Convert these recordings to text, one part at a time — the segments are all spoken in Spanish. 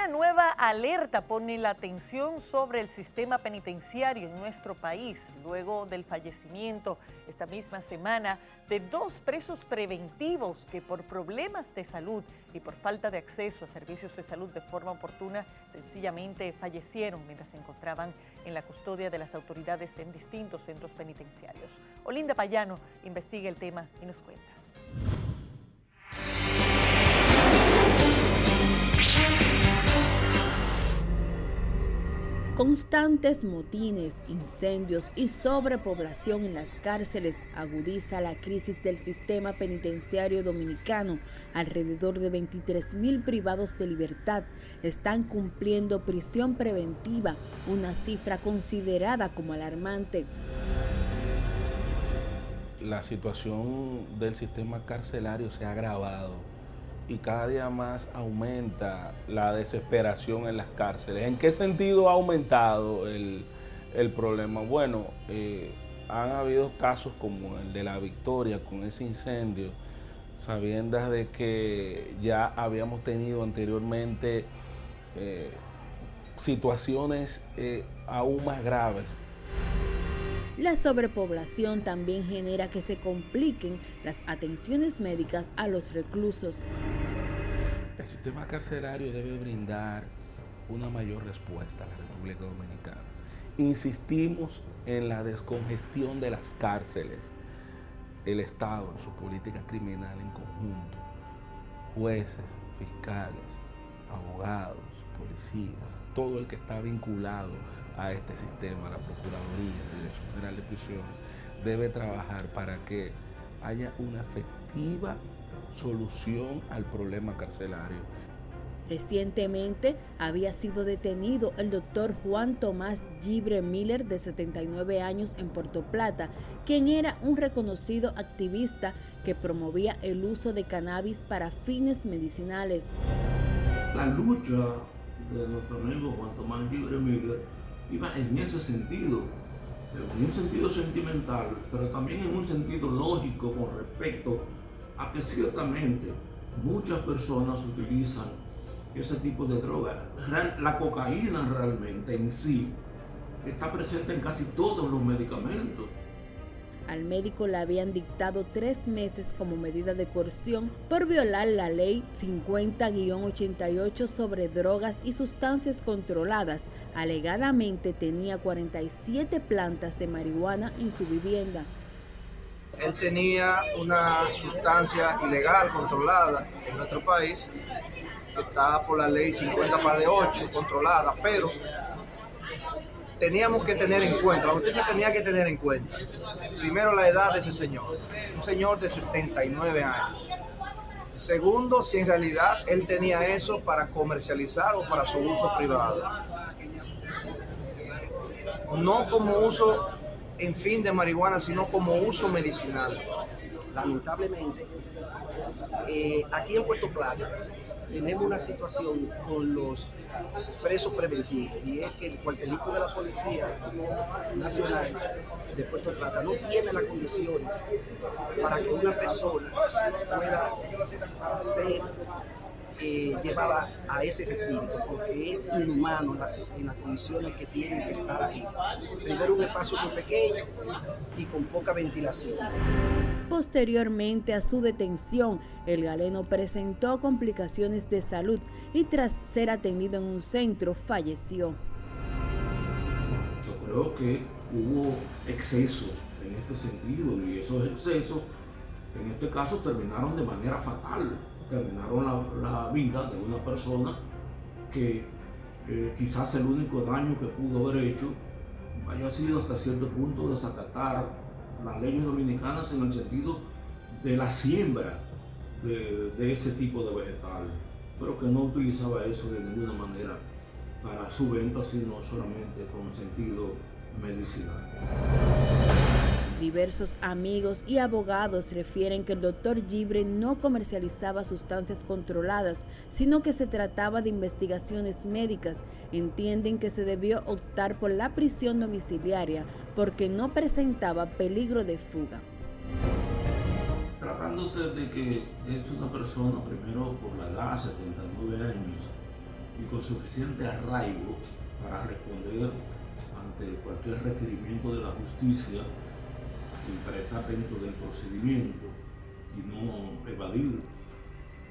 Una nueva alerta pone la atención sobre el sistema penitenciario en nuestro país, luego del fallecimiento esta misma semana de 2 presos preventivos que por problemas de salud y por falta de acceso a servicios de salud de forma oportuna, sencillamente fallecieron mientras se encontraban en la custodia de las autoridades en distintos centros penitenciarios. Olinda Payano investiga el tema y nos cuenta. Constantes motines, incendios y sobrepoblación en las cárceles agudiza la crisis del sistema penitenciario dominicano. Alrededor de 23,000 privados de libertad están cumpliendo prisión preventiva, una cifra considerada como alarmante. La situación del sistema carcelario se ha agravado y cada día más aumenta la desesperación en las cárceles. ¿En qué sentido ha aumentado el problema? Bueno, han habido casos como el de La Victoria con ese incendio, sabiendas de que ya habíamos tenido anteriormente situaciones aún más graves. La sobrepoblación también genera que se compliquen las atenciones médicas a los reclusos. El sistema carcelario debe brindar una mayor respuesta a la República Dominicana. Insistimos en la descongestión de las cárceles. El Estado en su política criminal en conjunto, jueces, fiscales, abogados, policías, todo el que está vinculado a este sistema, la Procuraduría, la Dirección General de Prisiones, debe trabajar para que haya una efectiva solución al problema carcelario. Recientemente había sido detenido el doctor Juan Tomás Gibre Miller, de 79 años, en Puerto Plata, quien era un reconocido activista que promovía el uso de cannabis para fines medicinales. La lucha de nuestro amigo Juan Tomás Gibre Miller iba en ese sentido, en un sentido sentimental, pero también en un sentido lógico con respecto a que ciertamente muchas personas utilizan ese tipo de droga. La cocaína realmente en sí está presente en casi todos los medicamentos. Al médico le habían dictado 3 meses como medida de coerción por violar la ley 50-88 sobre drogas y sustancias controladas. Alegadamente tenía 47 plantas de marihuana en su vivienda. Él tenía una sustancia ilegal controlada en nuestro país, que está por la ley 50-8 controlada, pero teníamos que tener en cuenta, la justicia tenía que tener en cuenta, primero, la edad de ese señor, un señor de 79 años. Segundo, si en realidad él tenía eso para comercializar o para su uso privado. No como uso en fin de marihuana, sino como uso medicinal. Lamentablemente, aquí en Puerto Plata tenemos una situación con los presos preventivos, y es que el cuartelito de la Policía Nacional de Puerto Plata no tiene las condiciones para que una persona pueda ser llevada a ese recinto, porque es inhumano en las condiciones que tienen que estar ahí. Primero, un espacio muy pequeño y con poca ventilación. Posteriormente a su detención, el galeno presentó complicaciones de salud y tras ser atendido en un centro, falleció. Yo creo que hubo excesos en este sentido, y esos excesos en este caso terminaron de manera fatal. Terminaron la vida de una persona que quizás el único daño que pudo haber hecho haya sido hasta cierto punto desacatar las leyes dominicanas en el sentido de la siembra de ese tipo de vegetal, pero que no utilizaba eso de ninguna manera para su venta, sino solamente con sentido medicinal. Diversos amigos y abogados refieren que el doctor Gibre no comercializaba sustancias controladas, sino que se trataba de investigaciones médicas. Entienden que se debió optar por la prisión domiciliaria porque no presentaba peligro de fuga. Tratándose de que es una persona, primero por la edad, 79 años, y con suficiente arraigo para responder ante cualquier requerimiento de la justicia y para estar dentro del procedimiento y no evadir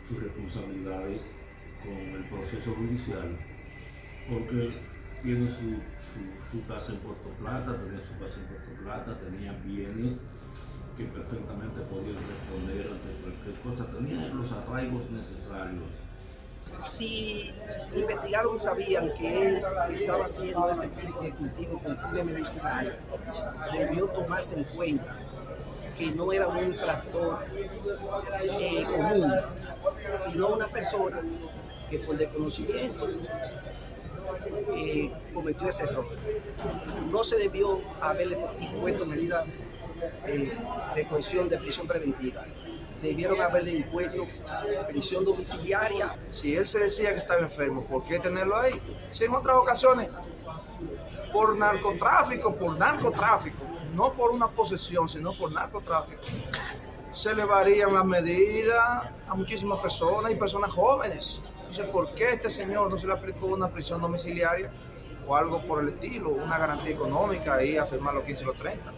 sus responsabilidades con el proceso judicial, porque tiene su casa en Puerto Plata, tenía bienes que perfectamente podían responder ante cualquier cosa, tenía los arraigos necesarios. Si investigaron y sabían que él estaba haciendo ese tipo de cultivo con fines medicinales, debió tomarse en cuenta que no era un infractor común, sino una persona que por desconocimiento cometió ese error. No se debió haberle impuesto medidas de coerción de prisión preventiva. Debieron haberle impuesto prisión domiciliaria. Si él se decía que estaba enfermo, ¿por qué tenerlo ahí? Si en otras ocasiones, por narcotráfico, no por una posesión, sino por narcotráfico, se le varían las medidas a muchísimas personas y personas jóvenes. Entonces, ¿por qué a este señor no se le aplicó una prisión domiciliaria o algo por el estilo, una garantía económica y a firmar los 15 y los 30?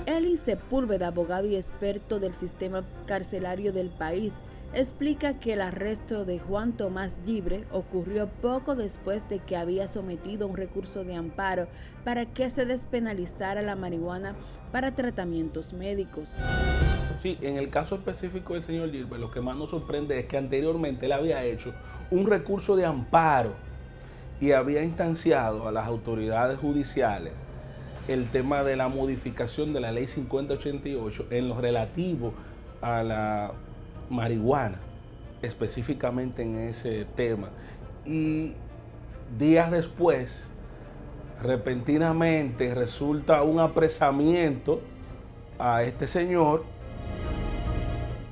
Elin Sepúlveda, abogado y experto del sistema carcelario del país, explica que el arresto de Juan Tomás Gibre ocurrió poco después de que había sometido un recurso de amparo para que se despenalizara la marihuana para tratamientos médicos. Sí, en el caso específico del señor Gibre, lo que más nos sorprende es que anteriormente él había hecho un recurso de amparo y había instanciado a las autoridades judiciales el tema de la modificación de la ley 5088 en lo relativo a la marihuana, específicamente en ese tema. Y días después, repentinamente, resulta un apresamiento a este señor.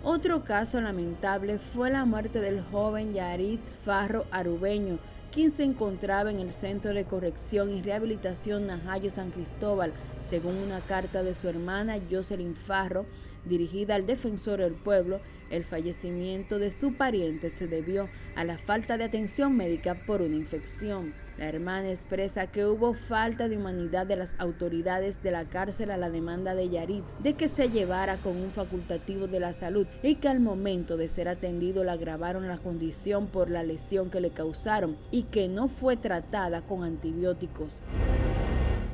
Otro caso lamentable fue la muerte del joven Yarit Farro Arubeño, quien se encontraba en el Centro de Corrección y Rehabilitación Najayo San Cristóbal, según una carta de su hermana Jocelyn Farro, dirigida al defensor del pueblo. El fallecimiento de su pariente se debió a la falta de atención médica por una infección. La hermana expresa que hubo falta de humanidad de las autoridades de la cárcel a la demanda de Yarit de que se llevara con un facultativo de la salud y que al momento de ser atendido le agravaron la condición por la lesión que le causaron y que no fue tratada con antibióticos.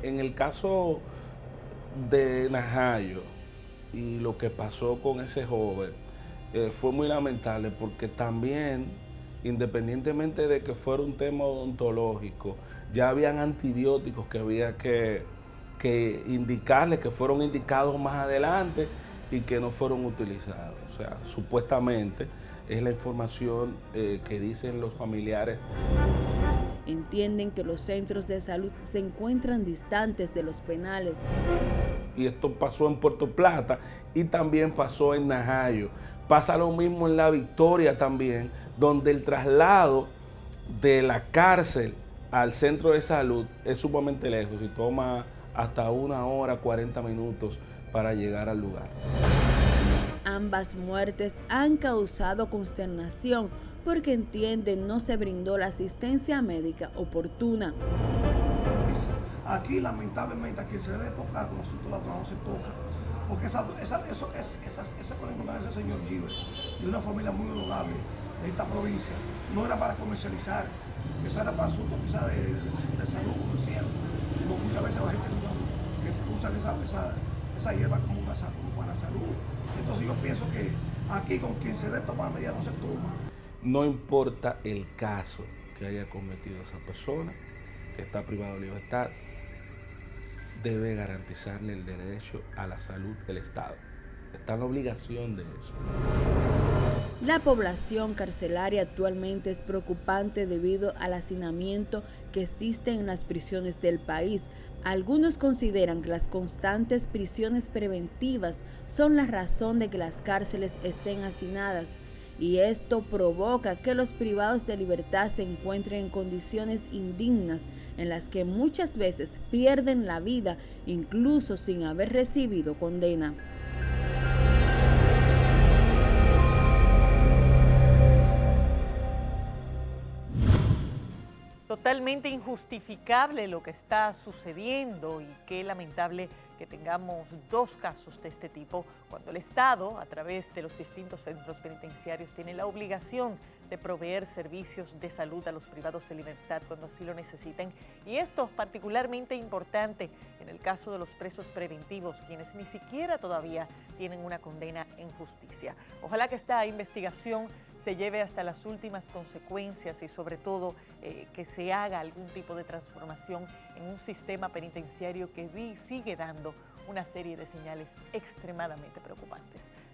En el caso de Najayo y lo que pasó con ese joven, fue muy lamentable porque también, independientemente de que fuera un tema odontológico, ya habían antibióticos que había que indicarles, que fueron indicados más adelante y que no fueron utilizados. O sea, supuestamente es la información que dicen los familiares. Entienden que los centros de salud se encuentran distantes de los penales. Y esto pasó en Puerto Plata y también pasó en Najayo. Pasa lo mismo en La Victoria también, donde el traslado de la cárcel al centro de salud es sumamente lejos y toma hasta 1 hora 40 minutos para llegar al lugar. Ambas muertes han causado consternación porque entienden no se brindó la asistencia médica oportuna. Aquí lamentablemente a quien se debe tocar con el asunto de la droga no se toca, porque esa conexión de ese señor Gibre, de una familia muy honorable de esta provincia, no era para comercializar, esa era para asuntos quizás de salud comercial, como muchas veces la gente usa esa hierba como para salud. Entonces yo pienso que aquí con quien se debe tomar medidas no se toma. No importa el caso que haya cometido esa persona, que está privado de libertad, debe garantizarle el derecho a la salud del Estado. Está en la obligación de eso. La población carcelaria actualmente es preocupante debido al hacinamiento que existe en las prisiones del país. Algunos consideran que las constantes prisiones preventivas son la razón de que las cárceles estén hacinadas. Y esto provoca que los privados de libertad se encuentren en condiciones indignas en las que muchas veces pierden la vida, incluso sin haber recibido condena. Totalmente injustificable lo que está sucediendo y qué lamentable que tengamos dos casos de este tipo cuando el Estado, a través de los distintos centros penitenciarios, tiene la obligación de proveer servicios de salud a los privados de libertad cuando así lo necesiten. Y esto es particularmente importante en el caso de los presos preventivos, quienes ni siquiera todavía tienen una condena en justicia. Ojalá que esta investigación se lleve hasta las últimas consecuencias y sobre todo que se haga algún tipo de transformación en un sistema penitenciario que sigue dando una serie de señales extremadamente preocupantes.